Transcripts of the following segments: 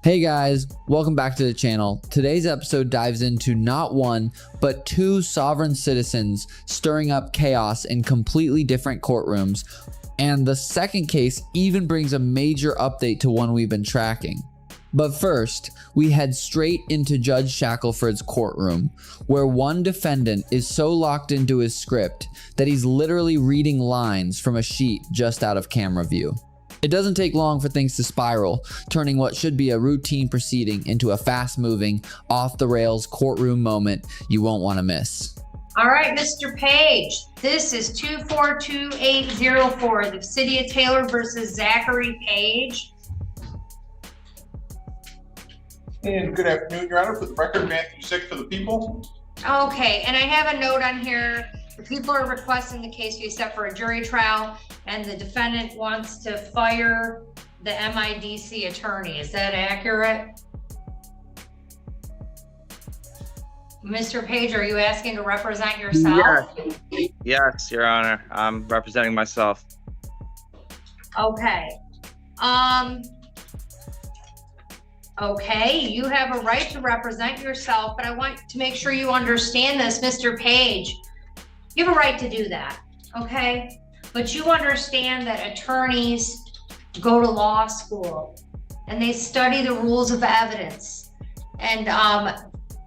Hey guys, welcome back to the channel. Today's episode dives into not one, but two sovereign citizens stirring up chaos in completely different courtrooms. And the second case even brings a major update to one we've been tracking. But first, we head straight into Judge Shackelford's courtroom, where one defendant is so locked into his script that he's literally reading lines from a sheet just out of camera view. It doesn't take long for things to spiral, turning what should be a routine proceeding into a fast-moving, off-the-rails courtroom moment you won't want to miss. All right, Mr. Page, this is 242804, the City of Taylor versus Zachary Page. And good afternoon, Your Honor. For the record, Matthew Sick for the people. Okay, and I have a note on here. The people are requesting the case be set for a jury trial, and the defendant wants to fire the MIDC attorney. Is that accurate? Mr. Page, are you asking to represent yourself? Yes, Your Honor. I'm representing myself. Okay. Okay, you have a right to represent yourself, but I want to make sure you understand this, Mr. Page. You have a right to do that, okay? But you understand that attorneys go to law school and they study the rules of evidence. And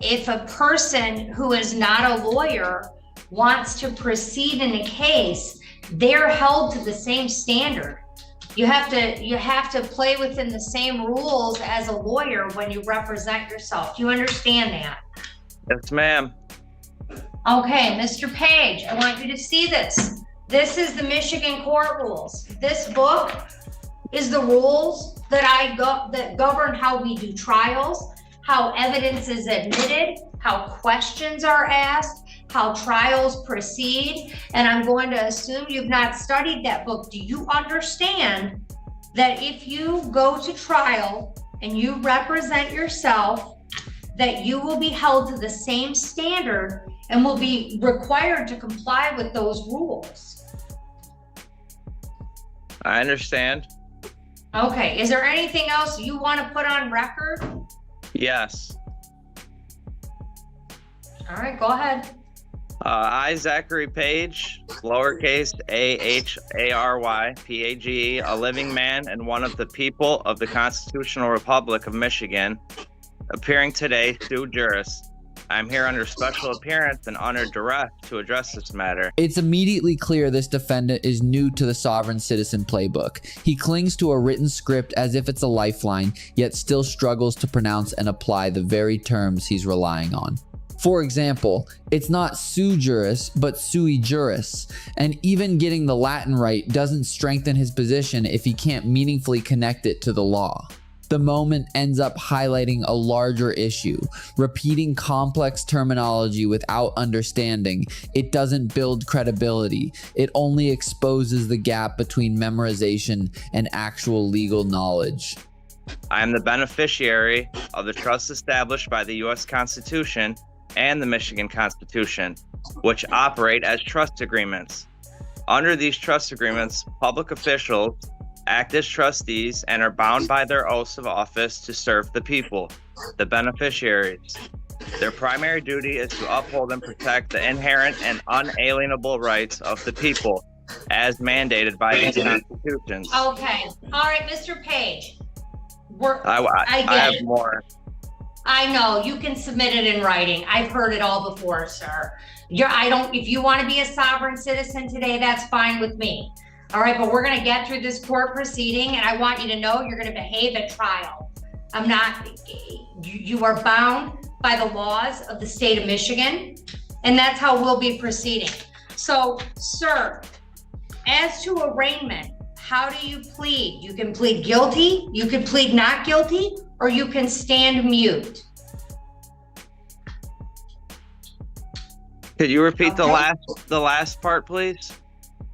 if a person who is not a lawyer wants to proceed in a case, they're held to the same standard. You have to play within the same rules as a lawyer when you represent yourself. Do you understand that? Yes, ma'am. Okay, Mr. Page, I want you to see this. This is the Michigan court rules. This book is the rules that govern how we do trials, how evidence is admitted, how questions are asked, how trials proceed. And I'm going to assume you've not studied that book. Do you understand that if you go to trial and you represent yourself, that you will be held to the same standard and will be required to comply with those rules? I understand. Okay, is there anything else you want to put on record? Yes. All right, go ahead. I, Zachary Page, lowercase a-h-a-r-y, P-A-G-E, a living man and one of the people of the Constitutional Republic of Michigan, appearing today sui juris. I'm here under special appearance and under duress to address this matter. It's immediately clear this defendant is new to the sovereign citizen playbook. He clings to a written script as if it's a lifeline, yet still struggles to pronounce and apply the very terms he's relying on. For example, it's not sui juris, but sui juris, and even getting the Latin right doesn't strengthen his position if he can't meaningfully connect it to the law. The moment ends up highlighting a larger issue. Repeating complex terminology without understanding, it doesn't build credibility. It only exposes the gap between memorization and actual legal knowledge. I am the beneficiary of the trust established by the U.S. Constitution and the Michigan Constitution, which operate as trust agreements. Under these trust agreements, public officials act as trustees and are bound by their oaths of office to serve the people, the beneficiaries. Their primary duty is to uphold and protect the inherent and unalienable rights of the people, as mandated by these constitutions. Okay, all right, Mr. Page. I have more. I know, you can submit it in writing. I've heard it all before, sir. If you want to be a sovereign citizen today, that's fine with me. All right, but we're going to get through this court proceeding, and I want you to know you're going to behave at trial. You are bound by the laws of the state of Michigan, and that's how we'll be proceeding. So, sir, as to arraignment, how do you plead? You can plead guilty, you can plead not guilty, or you can stand mute. Could you repeat Okay. the last part, please?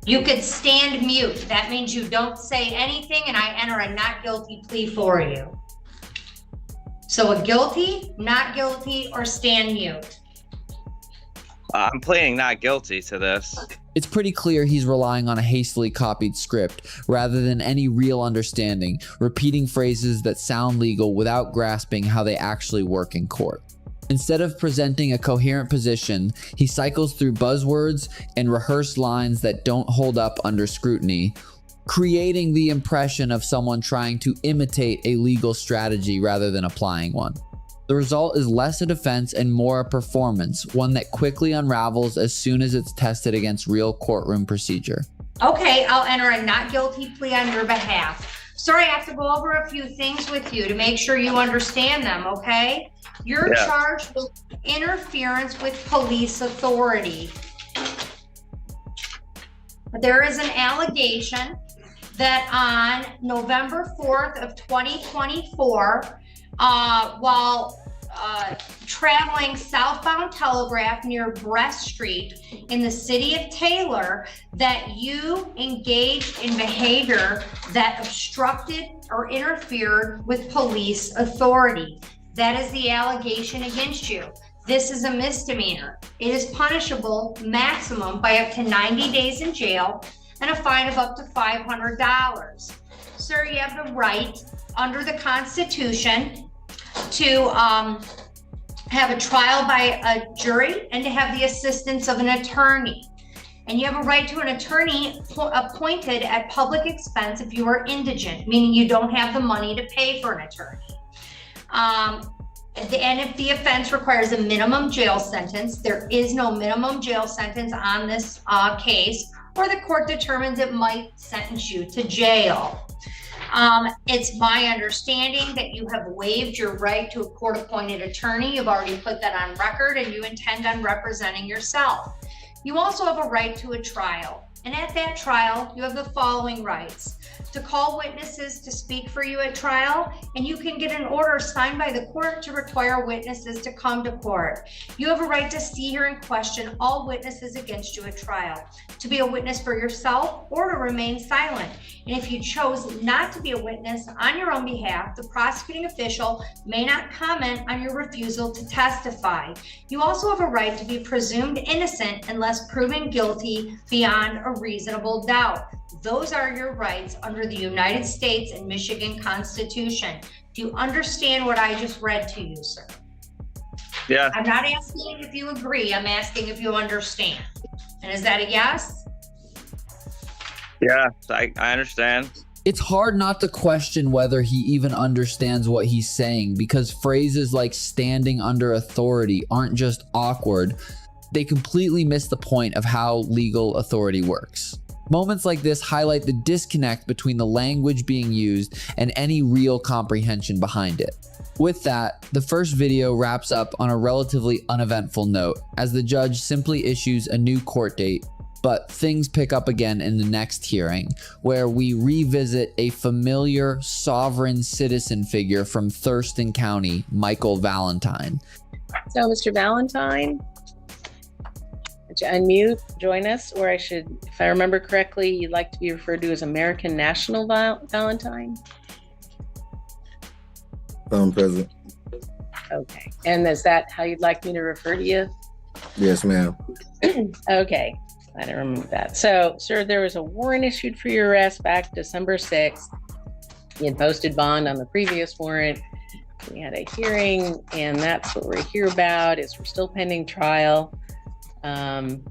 You could stand mute. That means you don't say anything and I enter a not guilty plea for you. So a guilty, not guilty, or stand mute. I'm pleading not guilty to this. It's pretty clear he's relying on a hastily copied script rather than any real understanding, repeating phrases that sound legal without grasping how they actually work in court. Instead of presenting a coherent position, he cycles through buzzwords and rehearsed lines that don't hold up under scrutiny, creating the impression of someone trying to imitate a legal strategy rather than applying one. The result is less a defense and more a performance, one that quickly unravels as soon as it's tested against real courtroom procedure. Okay, I'll enter a not guilty plea on your behalf. Sir, I have to go over a few things with you to make sure you understand them, okay? You're charged with interference with police authority. There is an allegation that on November 4th of 2024, while traveling southbound Telegraph near Brest Street in the city of Taylor, that you engaged in behavior that obstructed or interfered with police authority. That is the allegation against you. This is a misdemeanor. It is punishable maximum by up to 90 days in jail and a fine of up to $500. Sir, you have the right under the Constitution to have a trial by a jury and to have the assistance of an attorney. And you have a right to an attorney appointed at public expense if you are indigent, meaning you don't have the money to pay for an attorney. And if the offense requires a minimum jail sentence, there is no minimum jail sentence on this case, or the court determines it might sentence you to jail. It's my understanding that you have waived your right to a court-appointed attorney. You've already put that on record and you intend on representing yourself. You also have a right to a trial. And at that trial, you have the following rights: to call witnesses to speak for you at trial, and you can get an order signed by the court to require witnesses to come to court. You have a right to see, hear, and question all witnesses against you at trial, to be a witness for yourself or to remain silent. And if you chose not to be a witness on your own behalf, the prosecuting official may not comment on your refusal to testify. You also have a right to be presumed innocent unless proven guilty beyond a reasonable doubt. Those are your rights under the United States and Michigan Constitution. Do you understand what I just read to you, sir? Yeah. I'm not asking if you agree, I'm asking if you understand. And is that a yes? Yeah, I understand. It's hard not to question whether he even understands what he's saying, because phrases like standing under authority aren't just awkward, they completely miss the point of how legal authority works. Moments like this highlight the disconnect between the language being used and any real comprehension behind it. With that, the first video wraps up on a relatively uneventful note, as the judge simply issues a new court date, but things pick up again in the next hearing, where we revisit a familiar sovereign citizen figure from Thurston County, Michael Valentine. So, Mr. Valentine, would you unmute, join us, or I should, if I remember correctly, you'd like to be referred to as American National Valentine? Present. Okay, and is that how you'd like me to refer to you? Yes, ma'am. Okay, I don't remember that. So, sir, there was a warrant issued for your arrest back December 6th. You had posted bond on the previous warrant. We had a hearing, and that's what we're here about, is we're still pending trial. And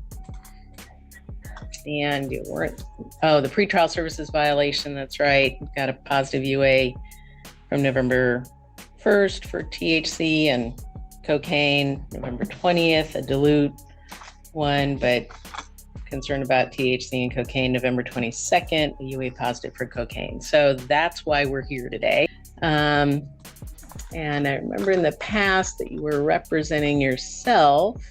you weren't, the pretrial services violation, that's right. We've got a positive UA from November 1st for THC and cocaine, November 20th, a dilute one, but concerned about THC and cocaine, November 22nd, a UA positive for cocaine. So that's why we're here today. And I remember in the past that you were representing yourself.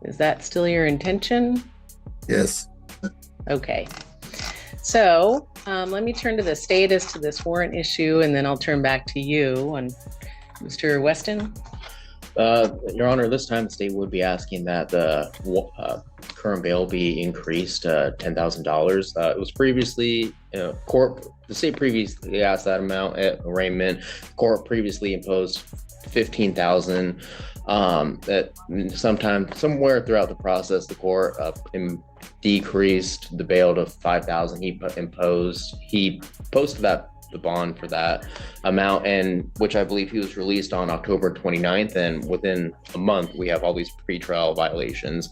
Is that still your intention? Yes. Okay. So let me turn to the status to this warrant issue, and then I'll turn back to you. And Mr. Weston? Your Honor, this time the state would be asking that the current bail be increased to $10,000. It was previously, the state previously asked that amount at arraignment. Court previously imposed 15,000. That somewhere throughout the process, the court decreased the bail to 5,000. He posted the bond for that amount, and which I believe he was released on October 29th. And within a month, we have all these pretrial violations,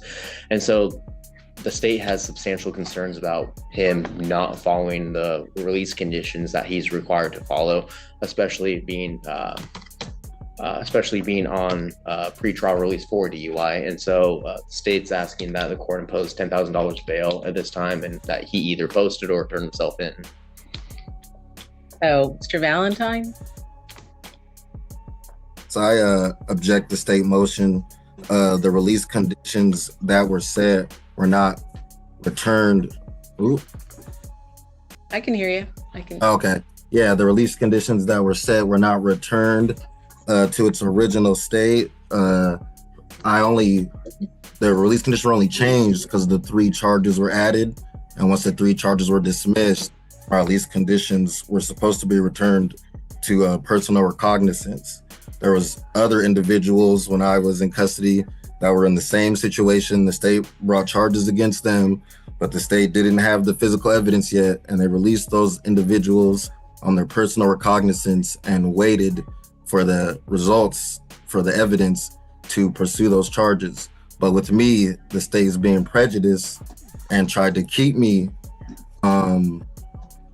and so the state has substantial concerns about him not following the release conditions that he's required to follow, especially being on pretrial release for DUI. And so the state's asking that the court impose $10,000 bail at this time, and that he either posted or turned himself in. So, Mr. Valentine? So I object the state motion. The release conditions that were set were not returned. Ooh. I can hear you. I can. Okay. Yeah, the release conditions that were set were not returned to its original state. The release conditions were only changed because the 3 charges were added. And once the 3 charges were dismissed, our release conditions were supposed to be returned to personal recognizance. There was other individuals when I was in custody that were in the same situation. The state brought charges against them, but the state didn't have the physical evidence yet, and they released those individuals on their personal recognizance and waited for the results, for the evidence to pursue those charges. But with me, the state is being prejudiced and tried to keep me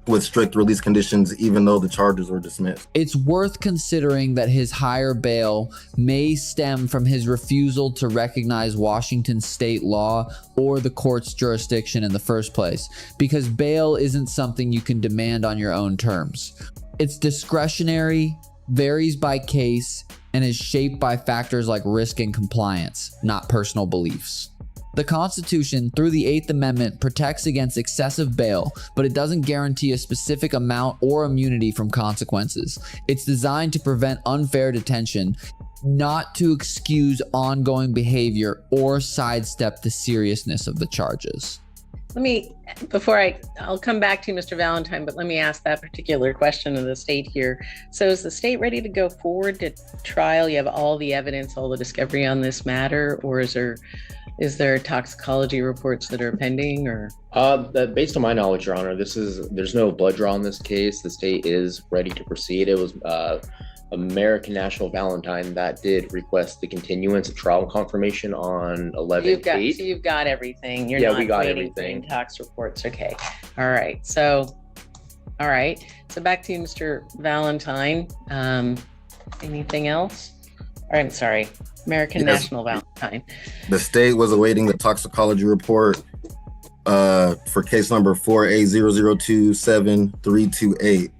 with strict release conditions, even though the charges were dismissed. It's worth considering that his higher bail may stem from his refusal to recognize Washington state law or the court's jurisdiction in the first place, because bail isn't something you can demand on your own terms. It's discretionary, varies by case, and is shaped by factors like risk and compliance, not personal beliefs. The Constitution, through the 8th Amendment, protects against excessive bail, but it doesn't guarantee a specific amount or immunity from consequences. It's designed to prevent unfair detention, not to excuse ongoing behavior or sidestep the seriousness of the charges. I'll come back to you, Mr. Valentine, but let me ask that particular question of the state here. So is the state ready to go forward to trial? You have all the evidence, all the discovery on this matter, or is there toxicology reports that are pending, or? Based on my knowledge, Your Honor, there's no blood draw in this case. The state is ready to proceed. It was American National Valentine that did request the continuance of trial confirmation on 11/8. So you've got everything. We got everything. Tox reports. Okay. All right. So back to you, Mr. Valentine. Anything else? I'm sorry, American National Valentine. The state was awaiting the toxicology report for case number 4A0027328.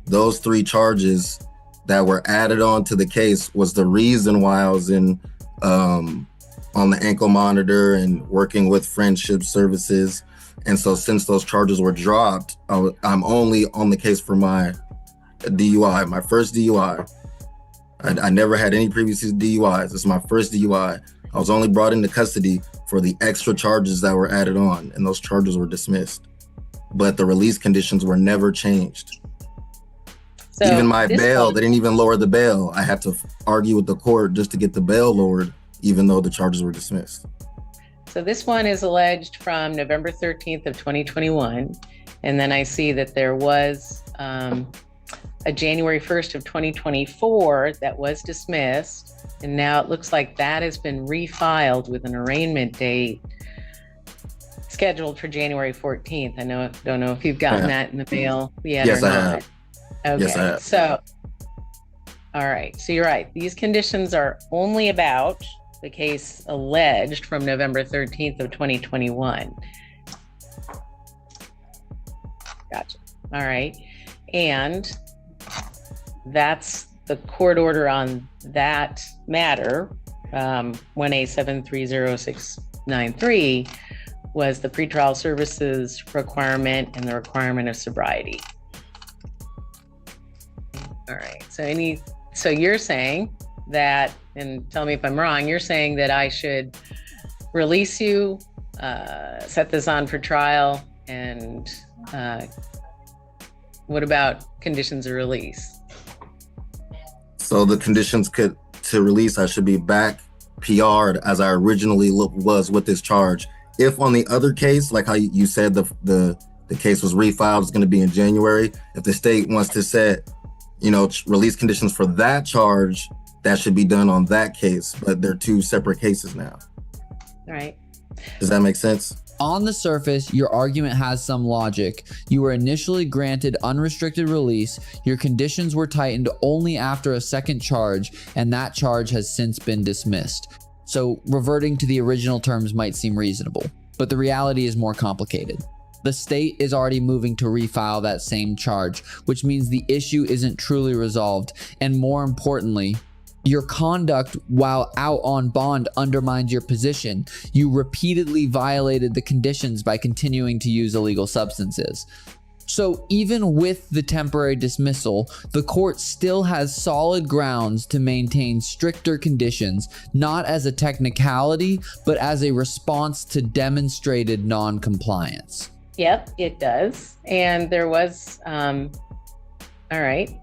Those 3 charges that were added on to the case was the reason why I was on the ankle monitor and working with friendship services. And so since those charges were dropped, I'm only on the case for my DUI, my first DUI. I never had any previous DUIs. This is my first DUI. I was only brought into custody for the extra charges that were added on, and those charges were dismissed. But the release conditions were never changed. So even my bail, they didn't even lower the bail. I had to argue with the court just to get the bail lowered, even though the charges were dismissed. So this one is alleged from November 13th of 2021. And then I see that there was a January 1st of 2024 that was dismissed. And now it looks like that has been refiled with an arraignment date scheduled for January 14th. Don't know if you've gotten that in the mail yet or not. I have. Okay, yes, I have. So, all right. So you're right. These conditions are only about the case alleged from November 13th of 2021. Gotcha. All right. And that's the court order on that matter. 1A730693 was the pretrial services requirement and the requirement of sobriety. All right. So you're saying that, and tell me if I'm wrong, you're saying that I should release you, set this on for trial, and what about conditions of release? So the conditions could to release, I should be back PR'd as I originally was with this charge. If on the other case, like how you said the case was refiled, it's going to be in January. If the state wants to set, release conditions for that charge, that should be done on that case. But they're two separate cases now. All right. Does that make sense? On the surface, your argument has some logic. You were initially granted unrestricted release. Your conditions were tightened only after a second charge, and that charge has since been dismissed. So reverting to the original terms might seem reasonable, but the reality is more complicated. The state is already moving to refile that same charge, which means the issue isn't truly resolved, and more importantly, your conduct while out on bond undermines your position. You repeatedly violated the conditions by continuing to use illegal substances. So even with the temporary dismissal, the court still has solid grounds to maintain stricter conditions, not as a technicality, but as a response to demonstrated non-compliance. Yep, it does. And there was, all right.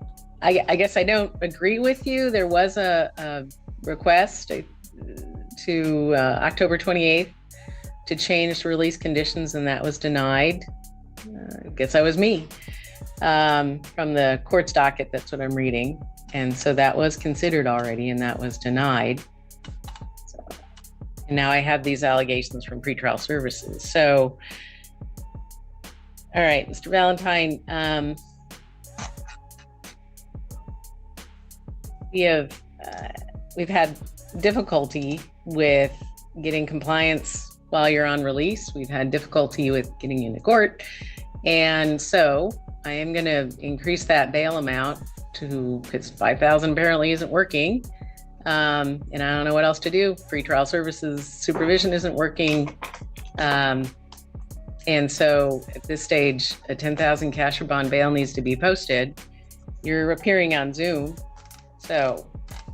I guess I don't agree with you. There was a request to October 28th to change release conditions, and that was denied. I guess that was me from the court's docket. That's what I'm reading. And so that was considered already, and that was denied. So, and now I have these allegations from pretrial services. So, all right, Mr. Valentine, we've had difficulty with getting compliance while you're on release. We've had difficulty with getting into court. And so I am going to increase that bail amount to, because 5,000 apparently isn't working. And I don't know what else to do. Pretrial services supervision isn't working. And so at this stage, a 10,000 cash or bond bail needs to be posted. You're appearing on Zoom. So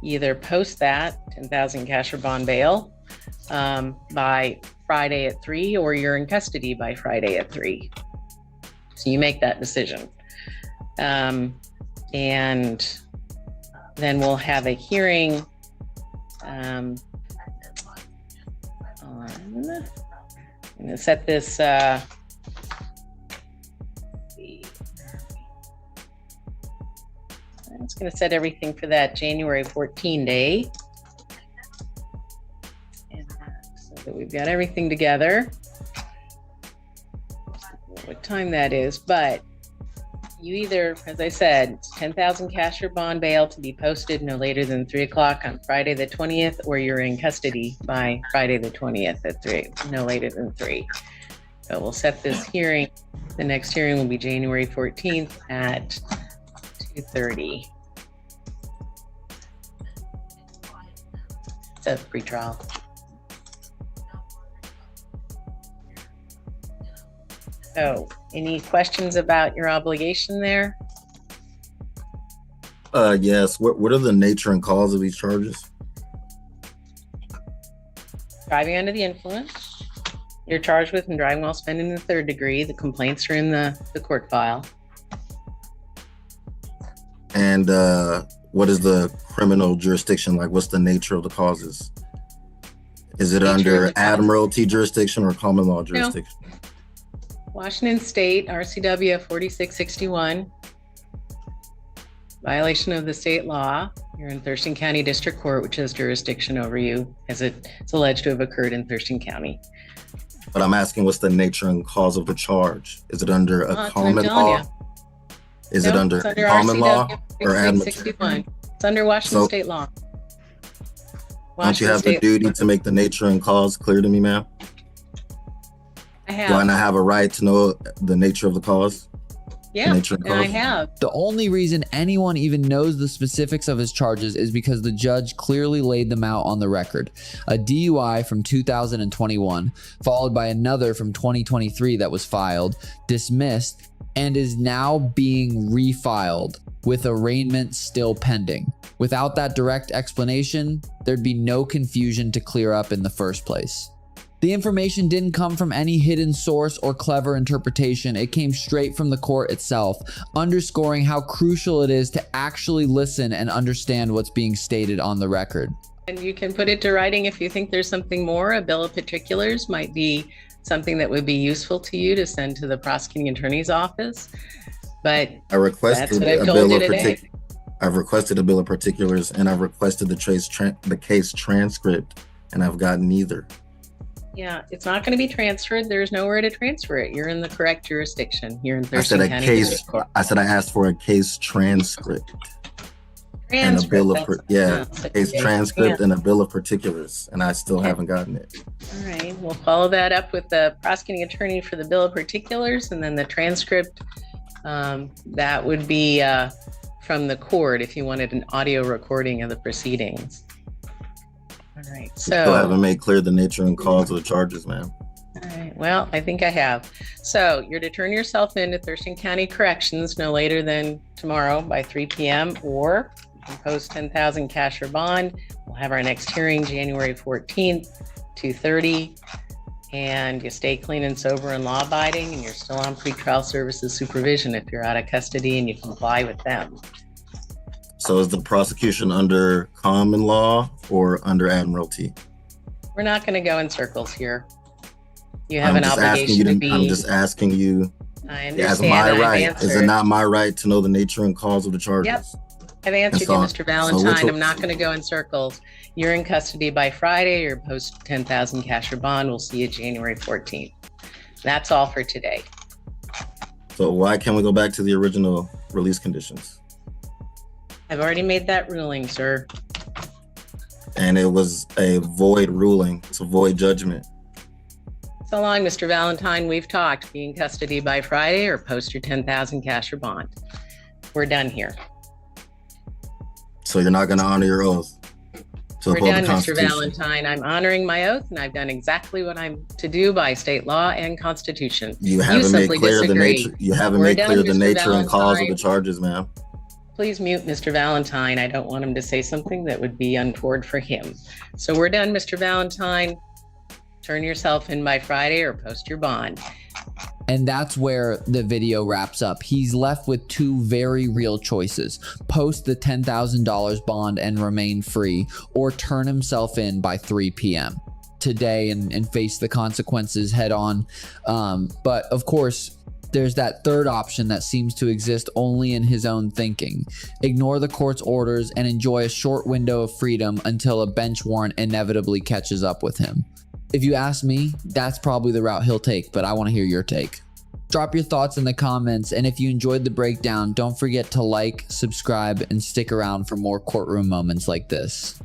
either post that 10,000 cash or bond bail by Friday at 3, or you're in custody by Friday at 3. So you make that decision. And then we'll have a hearing I'm gonna set this I'm just going to set everything for that January 14 day. And so that we've got everything together. What time that is, but you either, as I said, 10,000 cash or bond bail to be posted no later than 3 o'clock on Friday the 20th, or you're in custody by Friday the 20th at 3, no later than 3. So we'll set this hearing. The next hearing will be January 14th at 2:30. That's pretrial. So, any questions about your obligation there? Yes. What are the nature and cause of these charges? Driving under the influence. You're charged with driving while spending the 3rd degree. The complaints are in the court file. And what is the criminal jurisdiction like? What's the nature of the causes? Is it under admiralty jurisdiction or common law jurisdiction? No. Washington State, RCW 4661. Violation of the state law. You're in Thurston County District Court, which has jurisdiction over you, as it's alleged to have occurred in Thurston County. But I'm asking, what's the nature and cause of the charge? Is it under a common law? Is it under common law or admiralty? It's under Washington state law. Don't you have the duty to make the nature and cause clear to me, ma'am? I have. Do I not have a right to know the nature of the cause? Yeah, and I have. The only reason anyone even knows the specifics of his charges is because the judge clearly laid them out on the record. A DUI from 2021, followed by another from 2023 that was filed, dismissed, and is now being refiled with arraignment still pending. Without that direct explanation, there'd be no confusion to clear up in the first place. The information didn't come from any hidden source or clever interpretation. It came straight from the court itself, underscoring how crucial it is to actually listen and understand what's being stated on the record. And you can put it to writing if you think there's something more. A bill of particulars might be something that would be useful to you to send to the prosecuting attorney's office. But I requested that's what I've a told bill you of today. I've requested a bill of particulars, and I've requested the case transcript, and I've gotten neither. Yeah, it's not going to be transferred. There's nowhere to transfer it. You're in the correct jurisdiction. You're in I said Thurston a County case. District Court. I said I asked for a case transcript and a bill of case transcript and a bill of particulars, and I still haven't gotten it. All right, we'll follow that up with the prosecuting attorney for the bill of particulars, and then the transcript. That would be from the court if you wanted an audio recording of the proceedings. All right, Still haven't so. made clear the nature and cause of the charges, ma'am. All right, well, I think I have. So you're to turn yourself in to Thurston County Corrections no later than tomorrow by 3 p.m. or you can post 10,000 cash or bond. We'll have our next hearing January 14th, 2:30. And you stay clean and sober and law abiding, and you're still on pretrial services supervision if you're out of custody and you comply with them. So is the prosecution under common law or under admiralty? We're not going to go in circles here. You have I'm an just asking obligation you to be. I'm just asking you, I as understand. my I've right. Is it answered. not my right to know the nature and cause of the charges? Yep. I've answered so- you, Mr. so Valentine. which- I'm not going to go in circles. You're in custody by Friday. You're post 10,000 cash or bond. We'll see you January 14th. That's all for today. So why can't we go back to the original release conditions? I've already made that ruling, sir. And it was a void ruling. It's a void judgment. So long, Mr. Valentine. We've talked. Be in custody by Friday or post your 10,000 cash or bond. We're done here. So you're not going to honor your oath to We're uphold done, the Mr. Constitution. Valentine. I'm honoring my oath, and I've done exactly what I'm to do by state law and Constitution. You haven't made simply clear the disagree. nature. You haven't We're made done, clear the Mr. nature and cause of Valentine. the charges, ma'am. Please mute Mr. Valentine. I don't want him to say something that would be untoward for him. So we're done, Mr. Valentine. Turn yourself in by Friday or post your bond. And that's where the video wraps up. He's left with two very real choices: post the $10,000 bond and remain free, or turn himself in by 3 p.m. today and face the consequences head on. But of course, there's that third option that seems to exist only in his own thinking. Ignore the court's orders and enjoy a short window of freedom until a bench warrant inevitably catches up with him. If you ask me, that's probably the route he'll take, but I want to hear your take. Drop your thoughts in the comments, and if you enjoyed the breakdown, don't forget to like, subscribe, and stick around for more courtroom moments like this.